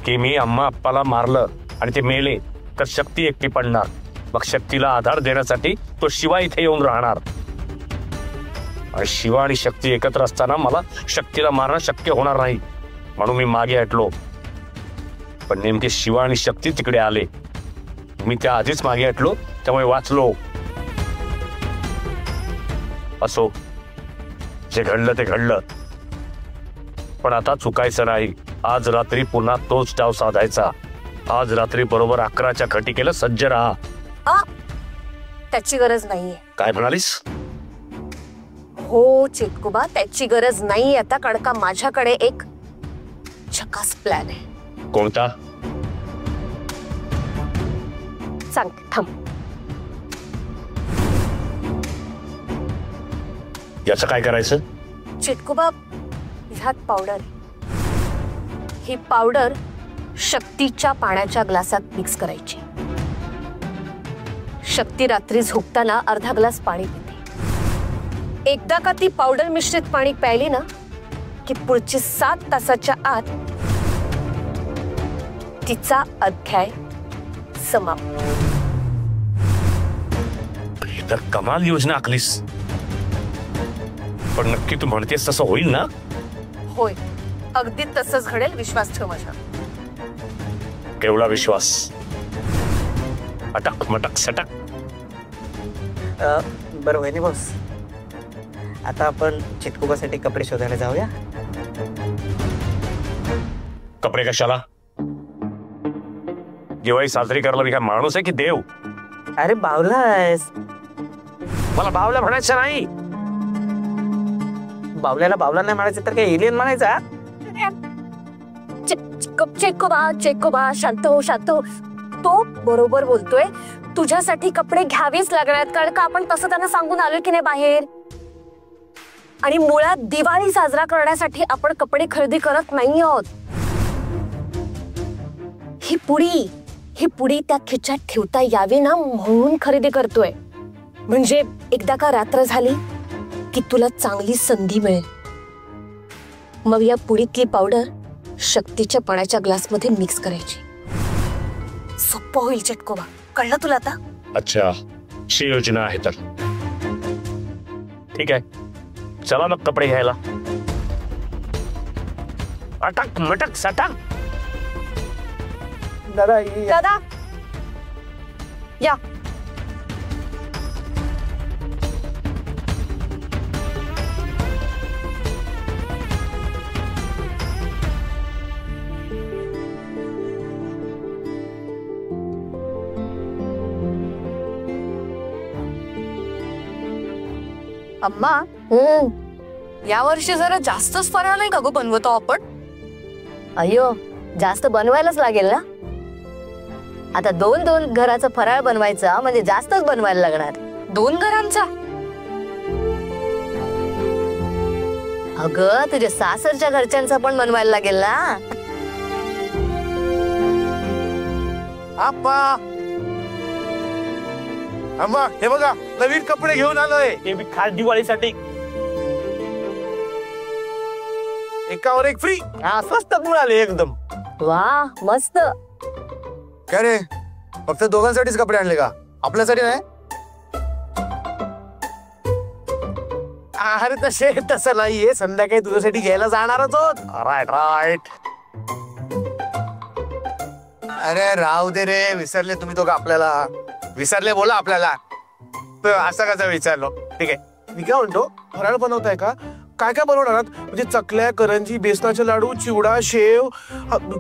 की मी अम्मा आप्पाला मारलं आणि ते मेले तर शक्ती एकटी पडणार. मग शक्तीला आधार देण्यासाठी तो शिवा इथे येऊन राहणार. आणि शिवा आणि शक्ती एकत्र असताना मला शक्तीला मारणं शक्य होणार नाही, म्हणून मी मागे हटलो. पण नेमके शिवा आणि शक्ती तिकडे आले. मी त्या आधीच मागे हटलो, त्यामुळे वाचलो. असो, जे घडलं ते घडलं. पण आता चुकायचं नाही. आज रात्री पुन्हा तोच डाव साधायचा. आज रात्री बरोबर 11च्या खटिकेला सज्ज राहा. त्याची गरज नाहीये. काय म्हणालीस? हो चिटकुबा, त्याची गरज नाही आता, कारण का माझ्याकडे एक झकास प्लॅन आहे. कोणता? सांगते, थांब. याचं काय करायचं? चिटकुबा, ह्यात पावडर आहे. ही पावडर शक्तीच्या पाण्याच्या ग्लासात मिक्स करायची. शक्ती रात्री झोपताना अर्धा ग्लास पाणी पिते. एकदा का ती पावडर मिश्रित पाणी प्यायली ना की पुढची 7 तासाच्या आत तिचा अध्याय समाप्त. तर कमाल योजना आखलीस. पण नक्की तू म्हणतेस तसं होईल ना? होय, अगदी तसंच घडेल, विश्वास ठेव माझा. केवढा विश्वास? अटक मटक सटक. बरं वहिनी बॉस, आता आपण चिटकुबासाठी कपडे शोधायला जाऊया. कपडे कशाला? दिवाळी साजरी करायला मी काय माणूस आहे की देव? अरे बावला आहेस. मला बावला म्हणायचं नाही. बावल्याला बावला नाही म्हणायचं तर काय एलियन म्हणायचा? चेकोबा शांत हो, शांत हो. तो बरोबर बोलतोय. तुझ्यासाठी कपडे घ्यावेच लागणार, कारण का आपण तसं त्यांना सांगून आलोय की नाही बाहेर. आणि मुळात दिवाळी साजरा करण्यासाठी आपण कपडे खरेदी करत नाही आहोत. ही पुडी त्या खिच्यात ठेवता यावी ना म्हणून खरेदी करतोय. म्हणजे एकदा का रात्र झाली की तुला चांगली संधी मिळेल. मग या पुडीतली पावडर शक्तीच्या पाण्याच्या ग्लासमध्ये मिक्स करायची. सोपं होईल चिटकोबा, कळलं तुला आता? अच्छा, अशी योजना आहे तर ठीक आहे. चला मग कपडे घ्यायला. अटक मटक सटक. दादा या. अम्मा, या वर्षी जरा जास्तच फराळ नाही का गो बनवतो आपण? अय्यो, जास्त बनवायलाच लागेल ना. आता 2 घराचा फराळ बनवायचा म्हणजे जास्तच बनवायला लागणार. 2 घरांचा? अगं, तुझ्या सासरच्या घरच्यांचा पण बनवायला लागेल ना. आप्पा, अम्मा, हे बघा नवीन कपडे घेऊन आलोय. हे मी खास दिवाळीसाठी. एकावर एक फ्री. हा, स्वस्त मिळाले एकदम. वा, मस्त. काय रे, फक्त दोघांसाठीच कपडे आणले का? आपल्यासाठी नाही? अरे तसं नाहीये, संध्याकाळी तुझ्यासाठी घ्यायला जाणारच होत. Right right. अरे राहू दे रे, विसरले तुम्ही दोघं आपल्याला. विसरले बोला आपल्याला. असं कसं विचारलो? ठीक आहे, मी काय म्हणतो, फराळ बनवताय का? काय काय बनवणार? म्हणजे चकल्या, करंजी, बेसनाचे लाडू, चिवडा, शेव,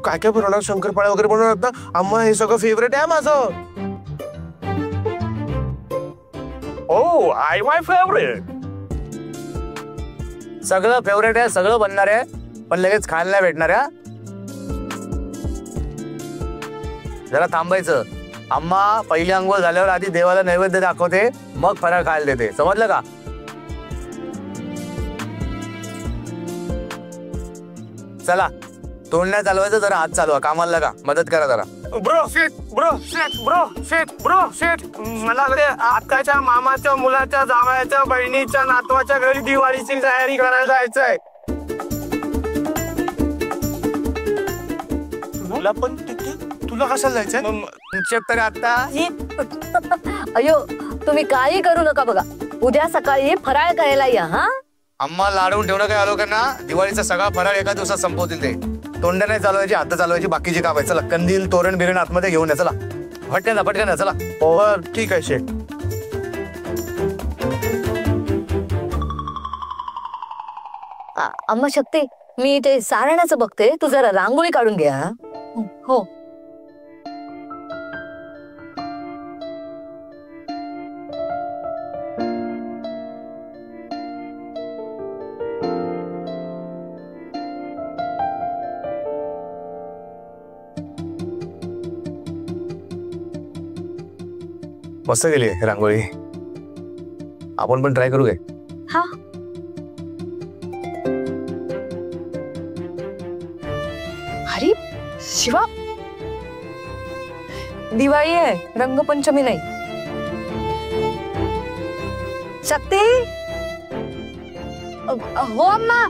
काय काय बनवणार? शंकरपाळ्या वगैरे बनवणार ना? अम्मा, हे सगळं फेवरेट आहे माझं. ओ, आय माय फेवरेट. सगळं फेवरेट आहे, सगळं बनणार आहे, पण लगेच खायला नाही भेटणार आहे. जरा थांबायचं. अम्मा पहिली अंघोळ झाल्यावर आधी देवाला नैवेद्य दाखवते, मग फराळ खायला देते. समजलं का? चला, तोंड नाही चालवायचं, जरा हात चालवा. कामाला लागा, मदत करा जरा. ब्रो शेट, मला आत्याच्या मामाच्या मुलाच्या जावयाच्या बहिणीच्या नातवाच्या घरी दिवाळीची तयारी करायला जायचंय. तुला पण तुला कशाला जायचंय? संक्षेप तरी आता अयो तुम्ही काही करू नका बघा, उद्या सकाळी फराळ करायला या. हा अम्मा लाडवून ठेवणं काय आलो का ना, दिवाळीचा सगळा फराळ एका दिवसात संपवतील ते. तोंड नाही चालवायची, हात चालवायची, बाकीची काम आहे. चला कंदील तोरण बिरण आतमध्ये घेऊन या. चला पटकन या. चला हो ठीक आहे शेठ. अम्मा शक्ती, मी ते सारण्याचं बघते, तू जरा रांगोळी काढून घ्या. हो. मस्त गेली रांगोळी. आपण पण ट्राय करू काय? हा. अरे शिवा, दिवाळी आहे, रंगपंचमी नाही. शक्ती. हो अम्मा.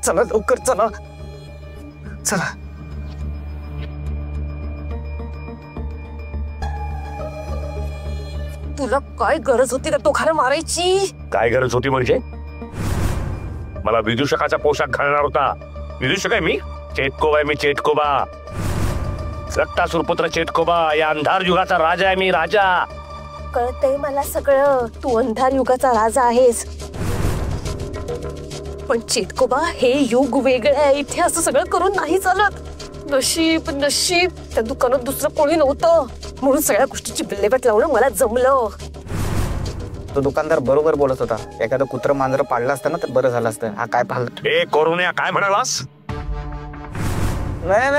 चला लवकर चला. चला. तुला काय गरज होती का तो खाना मारायची? काय गरज होती म्हणजे? मला विदूषकाचा पोशाख घालणार होता. विदूषक आहे मी? चेटकोबा आहे मी, चेटकोबा. रक्तासुरपुत्र चेटकोबा. या अंधार युगाचा राजा आहे मी, राजा. कळतंय मला सगळं, तू अंधार युगाचा राजा आहेस. पण चेटकोबा, हे युग वेगळं आहे, इथे असं सगळं करून नाही चालत. नशीब त्या दुकानात दुसरं कोणी नव्हतं, म्हणून सगळ्या गोष्टीची विल्हेवाट लावणं मला जमलं. तो दुकानदार बरोबर बोलत होता. एखादं कुत्र मांजर पाळलं असतं ना तर बरं झालं असतं. हा काय पाळलं? ए कोरोना, काय म्हणालास? नाही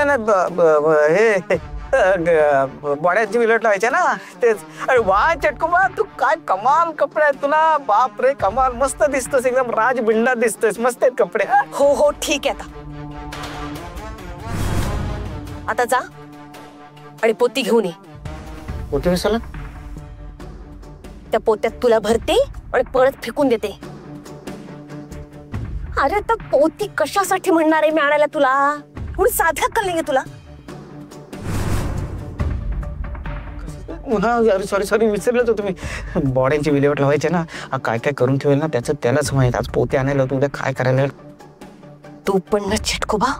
हे बॉड्यांची विलट लावायच्या ना, तेच. अरे वा चटकुबा, तू काय कमाल कपडे आहेत तुला. बाप रे कमाल, मस्त दिसतोस, एकदम राजबिंडा दिसतोस. मस्त आहेत कपडे. हो ठीक आहे. आता जा आणि पोती घेऊन ये. होते विसरला? त्या पोत्यात तुला भरते आणि परत फेकून देते. अरे आता पोती कशासाठी म्हणणार आहे मी आणायला तुला? म्हणून साध्या अक्कल नाहीये तुला? सॉरी विसरलं होतो तुम्ही. बॉड्यांची विल्हेवाट लावायचे ना, काय काय करून ठेवेल ना त्याचं त्यालाच माहित. आज पोते आणायला होतो, उद्या काय करायला. तू पण ना चटकोबा,